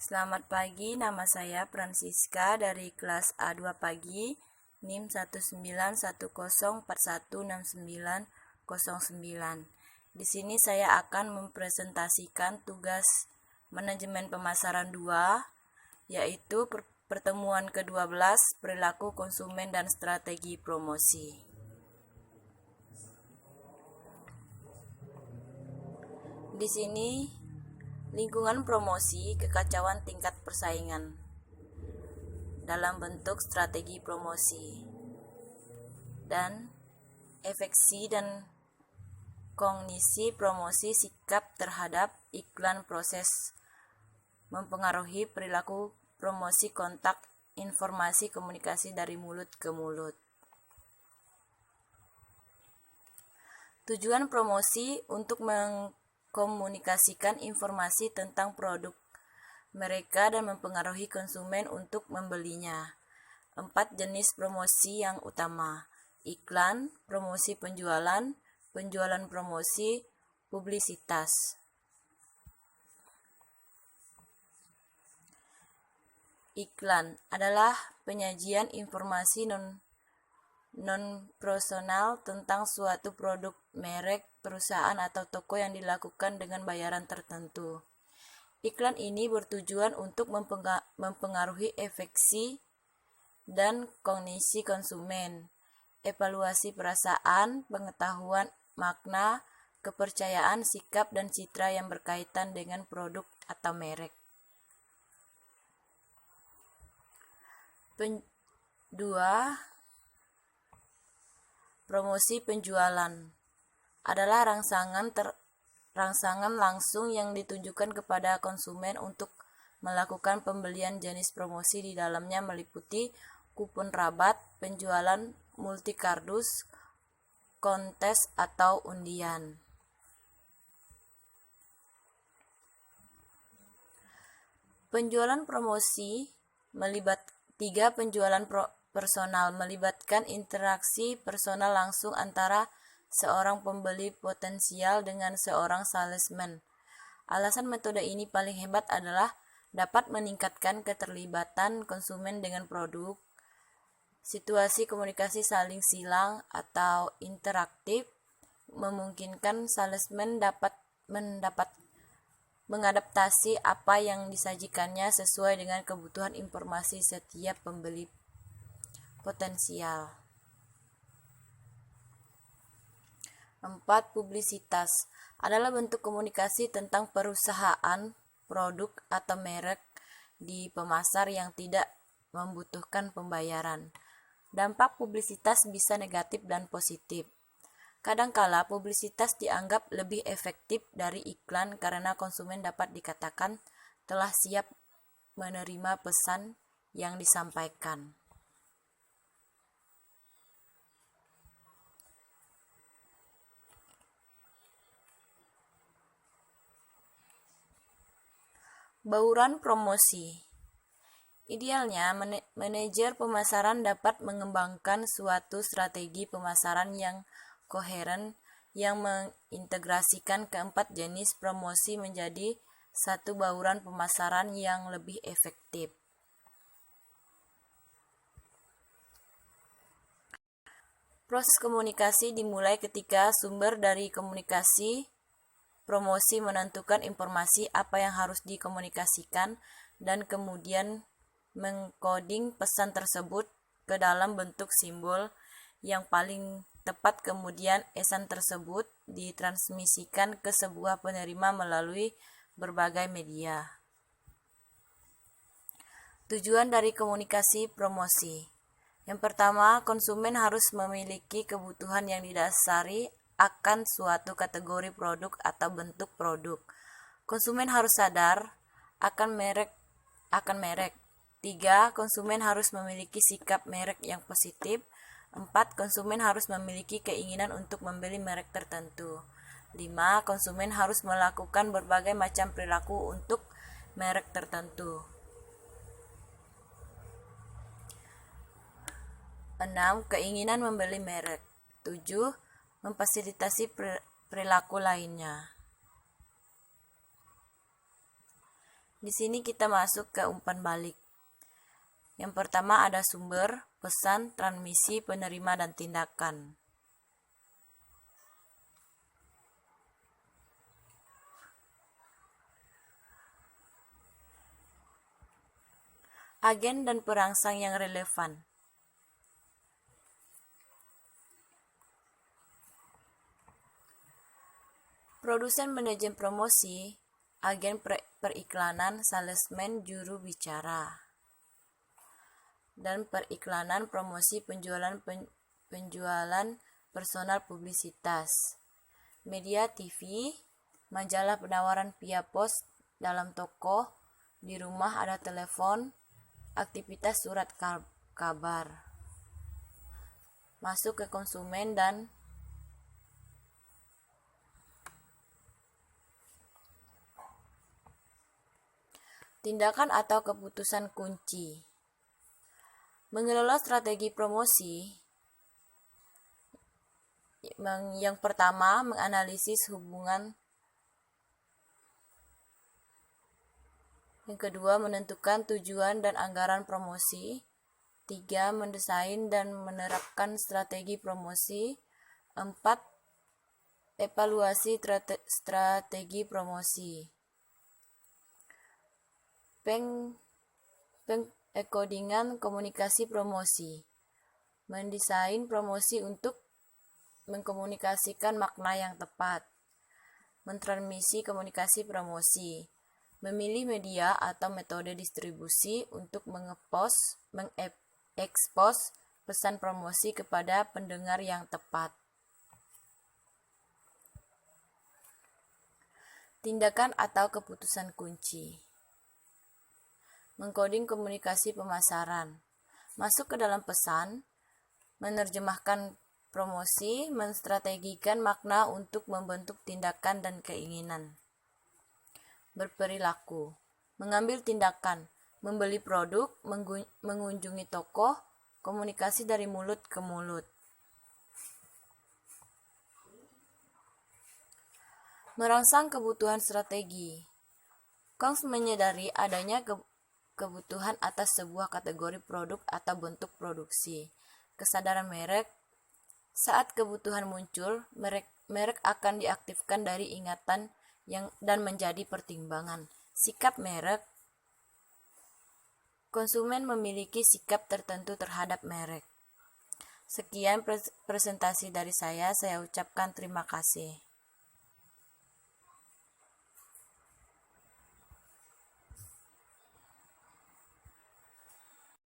Selamat pagi, nama saya Francisca dari kelas A2 pagi, NIM 19104169009. Di sini saya akan mempresentasikan tugas manajemen pemasaran 2, yaitu pertemuan ke-12 perilaku konsumen dan strategi promosi. Di sini lingkungan promosi, kekacauan tingkat persaingan dalam bentuk strategi promosi, dan efeksi dan kognisi promosi sikap terhadap iklan proses mempengaruhi perilaku promosi kontak informasi komunikasi dari mulut ke mulut. Tujuan promosi untuk mengkomunikasikan informasi tentang produk mereka dan mempengaruhi konsumen untuk membelinya. 4 jenis promosi yang utama: iklan, promosi penjualan, penjualan promosi, publisitas. Iklan adalah penyajian informasi non-personal tentang suatu produk, merek, perusahaan, atau toko yang dilakukan dengan bayaran tertentu. Iklan ini bertujuan untuk mempengaruhi efeksi dan kognisi konsumen, evaluasi perasaan, pengetahuan makna, kepercayaan, sikap, dan citra yang berkaitan dengan produk atau merek. 2. Promosi penjualan adalah rangsangan langsung yang ditujukan kepada konsumen untuk melakukan pembelian. Jenis promosi di dalamnya meliputi kupon rabat, penjualan multikardus, kontes atau undian. Penjualan promosi tiga penjualan personal melibatkan interaksi personal langsung antara seorang pembeli potensial dengan seorang salesman. Alasan metode ini paling hebat adalah dapat meningkatkan keterlibatan konsumen dengan produk. Situasi komunikasi saling silang atau interaktif memungkinkan salesman dapat mengadaptasi apa yang disajikannya sesuai dengan kebutuhan informasi setiap pembeli potensial. 4. Publisitas adalah bentuk komunikasi tentang perusahaan, produk, atau merek di pemasar yang tidak membutuhkan pembayaran. Dampak publisitas bisa negatif dan positif. Kadangkala publisitas dianggap lebih efektif dari iklan karena konsumen dapat dikatakan telah siap menerima pesan yang disampaikan. Bauran promosi. Idealnya, manajer pemasaran dapat mengembangkan suatu strategi pemasaran yang koheren yang mengintegrasikan keempat jenis promosi menjadi satu bauran pemasaran yang lebih efektif. Proses komunikasi dimulai ketika sumber dari komunikasi promosi menentukan informasi apa yang harus dikomunikasikan dan kemudian mengkoding pesan tersebut ke dalam bentuk simbol yang paling tepat. Kemudian pesan tersebut ditransmisikan ke sebuah penerima melalui berbagai media. Tujuan dari komunikasi promosi. Yang pertama, konsumen harus memiliki kebutuhan yang didasari akan suatu kategori produk atau bentuk produk. Konsumen harus sadar akan merek. 3. Konsumen harus memiliki sikap merek yang positif. 4. Konsumen harus memiliki keinginan untuk membeli merek tertentu. 5. Konsumen harus melakukan berbagai macam perilaku untuk merek tertentu. 6. Keinginan membeli merek. 7. Memfasilitasi perilaku lainnya. Di sini kita masuk ke umpan balik. Yang pertama ada sumber, pesan, transmisi, penerima, dan tindakan. Agen dan perangsang yang relevan. Produsen manajemen promosi, agen periklanan, salesman, juru bicara. Dan periklanan, promosi, penjualan personal, publisitas. Media TV, majalah penawaran via pos, dalam toko, di rumah ada telepon, aktivitas surat kabar. Masuk ke konsumen dan tindakan atau keputusan kunci. Mengelola strategi promosi. Yang pertama, menganalisis hubungan. Yang kedua, menentukan tujuan dan anggaran promosi. 3. Mendesain dan menerapkan strategi promosi. 4. Evaluasi strategi promosi. Pengekodingan komunikasi promosi. Mendesain promosi untuk mengkomunikasikan makna yang tepat. Mentransmisi komunikasi promosi. Memilih media atau metode distribusi untuk mengekspos pesan promosi kepada pendengar yang tepat. Tindakan atau keputusan kunci. Mengkoding komunikasi pemasaran. Masuk ke dalam pesan, menerjemahkan promosi, menstrategikan makna untuk membentuk tindakan dan keinginan. Berperilaku. Mengambil tindakan, membeli produk, mengunjungi toko, komunikasi dari mulut ke mulut. Merangsang kebutuhan strategi. Kongs menyadari adanya kebutuhan atas sebuah kategori produk atau bentuk produksi. Kesadaran merek. Saat kebutuhan muncul, merek akan diaktifkan dari ingatan dan menjadi pertimbangan. Sikap merek. Konsumen memiliki sikap tertentu terhadap merek. Sekian presentasi dari saya ucapkan terima kasih.